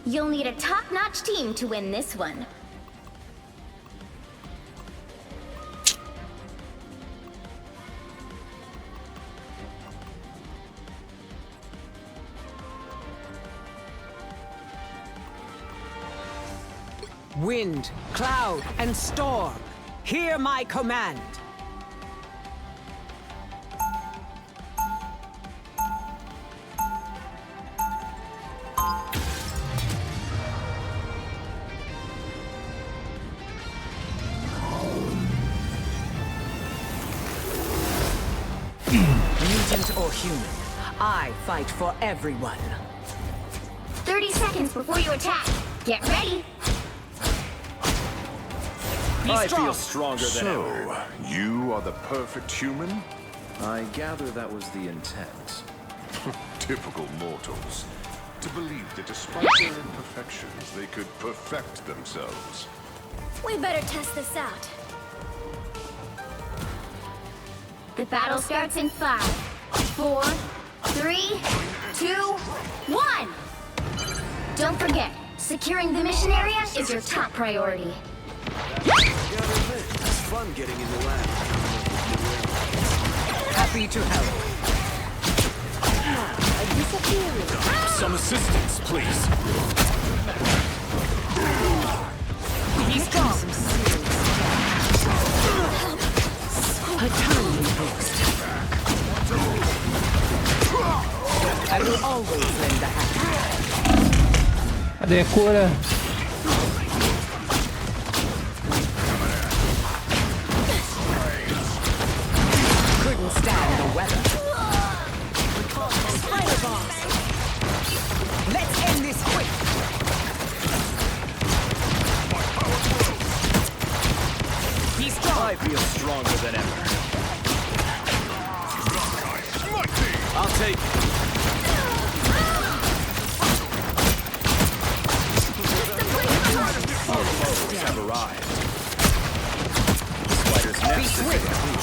You'll need a top-notch team to win this one. Wind, cloud, and storm, hear my command. Mutant or human, I fight for everyone. 30 seconds before you attack. Get ready. I feel stronger than ever. So, you are the perfect human? I gather that was the intent. Typical mortals. To believe that despite their imperfections, they could perfect themselves. We better test this out. The battle starts in 5, 4, 3, 2, 1! Don't forget, securing the mission area is your top priority. It's fun getting in the lab. Happy to help. Some assistance, please. Be strong. A tiny boost. I will always lend a hand. Cadê a cura? Couldn't stand the weather. Spider bombs. Let's end this quick. Be strong. I feel stronger than ever. I'll take it. Our foes have arrived. The spider's nest is complete.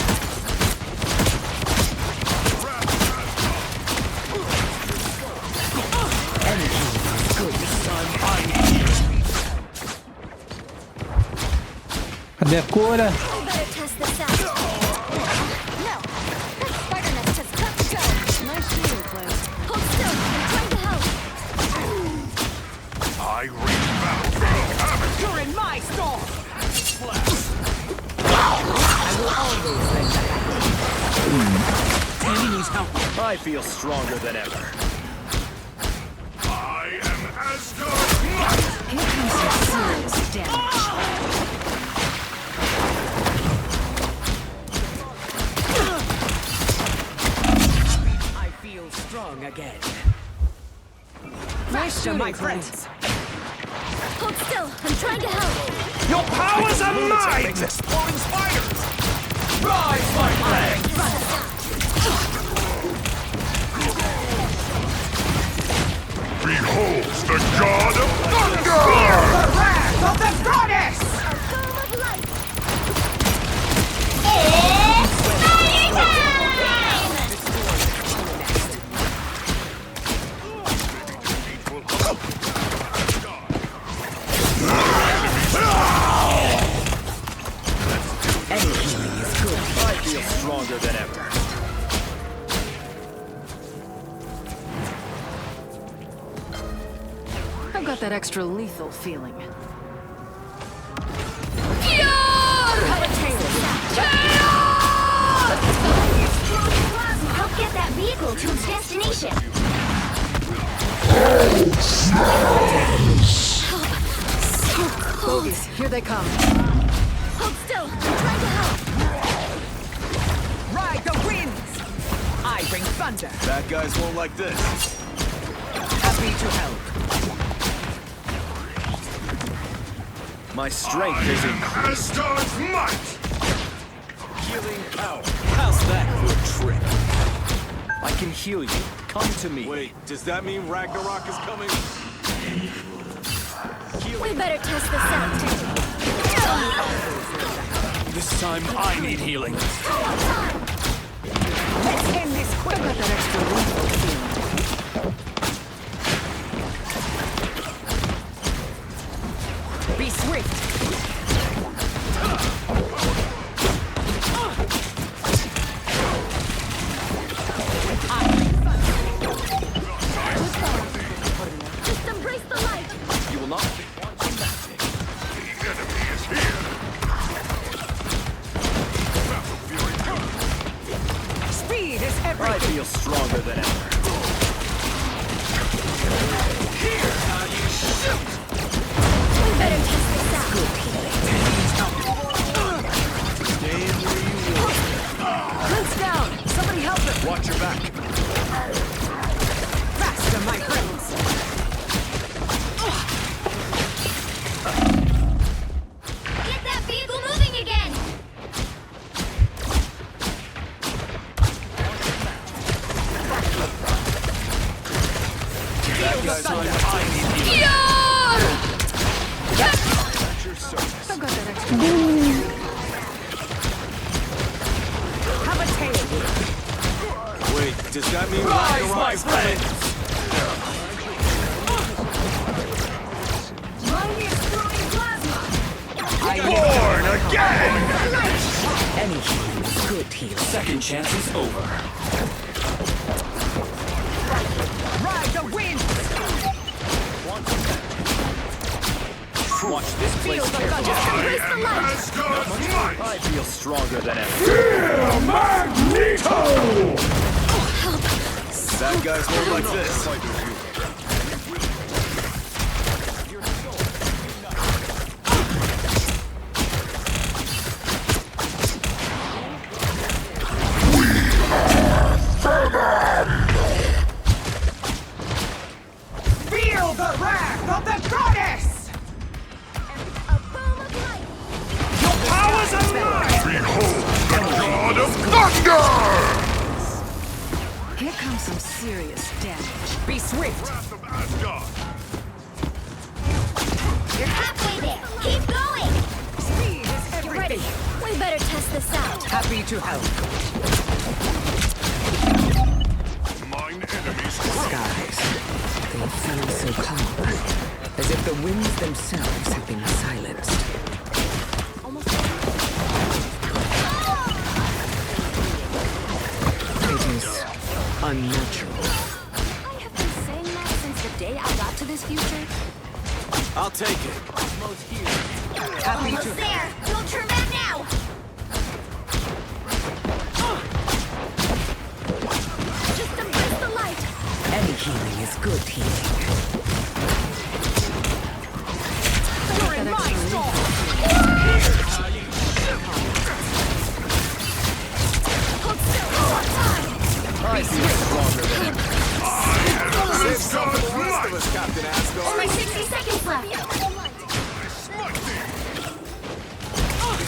Cadê a cura? We better test this out. No, that spider nest has got to go. Nice shooting, Claire. Hold still, I'm trying to help. I wreak battle. You're in my storm. I will always lend a hand. Tammy needs help. I feel stronger than ever. I am Asgard's might! Here comes some serious damage. I feel strong again. Faster, my friends. Hold still, I'm trying to help. Your powers are mine! Exploding spiders! Rise, my friend! Behold the god of thunder! The wrath of the goddess! A form of light. Any healing is good. I feel stronger than ever. I've got that extra lethal feeling. Help get that vehicle to its destination. Bogies, here they come. Hold still, I'm trying to help. Ride the winds! I bring thunder. Bad guys won't like this. Happy to help. My strength is increased. Asgard's might! Healing power. How's that for a trick? I can heal you. Come to me. Wait, does that mean Ragnarok is coming? We better test this out. This time I need healing. Let's end this quick. I've got that extra lethal feeling. I feel stronger than ever. Here's how you shoot! We better test this out. Stay where you are. Clint's down! Somebody help him! Watch your back. Faster, my friends! Get that vehicle moving again! That guy's on your eye. Still got that extra. Have a tail. Wait, does that mean Rise, Ragnarok my is coming? friends! Born again! Any healing is good healing. Second chance is over. Ride the wind! Watch this place the carefully. Just embrace the light! I feel stronger than ever. Bad guys won't like this. Feel the wrath of the goddess! A boom of light! Powers alive! God of Thunder! Here comes some serious damage. Be swift! You're halfway there! Keep going! Speed is You're everything! ready! We better test this out! Happy to help. Mine enemies Skies. They feel so calm. As if the winds themselves have been silenced. It is unnatural. I have been saying that since the day I got to this future. I'll take it. Happy Almost to there! Don't turn back now! Just embrace the light! Any healing is good healing. You're in my stall! Hold still! One time! I feel stronger than ever. Save some for the rest of us, Captain Asgard. Only 60 seconds left!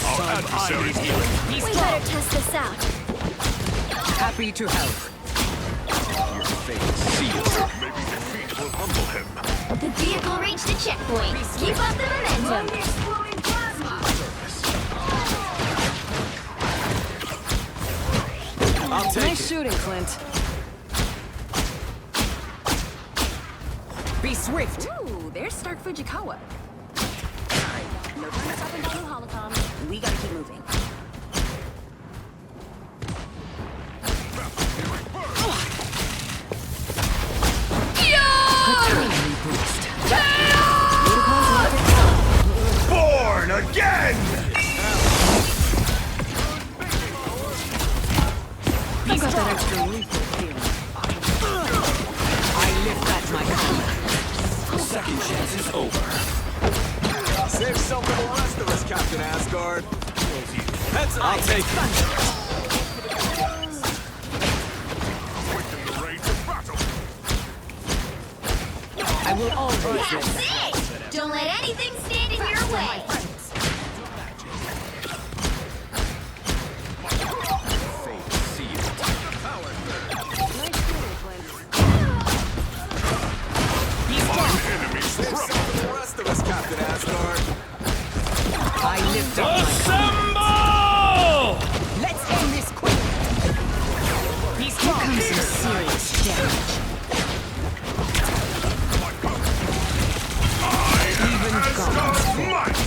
Our adversary is healing. We better test this out! Happy to help. Your fate is sealed. Maybe defeat will humble him. The vehicle reached a checkpoint. Keep up the momentum. I'll take Nice it. shooting, Clint. Be swift! Ooh, there's Stark Fujikawa. Alright, no time to stop and down the holocom. We gotta keep moving. Born again! I've got that extra lethal feeling. I lift that, my friend. Second chance is over. Save some for the rest of us, Captain Asgard. Heads up. I'll take it. Quicken the rage of battle. I will always That's it! Don't let anything stand in your way! Fate sealed. Mine enemies Save some for the rest of us, Captain Asgard. I lift up my Assemble! Let's end this quick! He's strong! Some serious damage. Even gods fall. might.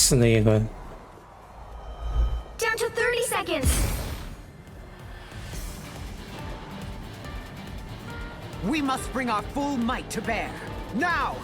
Isso daí agora. Down to 30 seconds. We must bring our full might to bear. Now!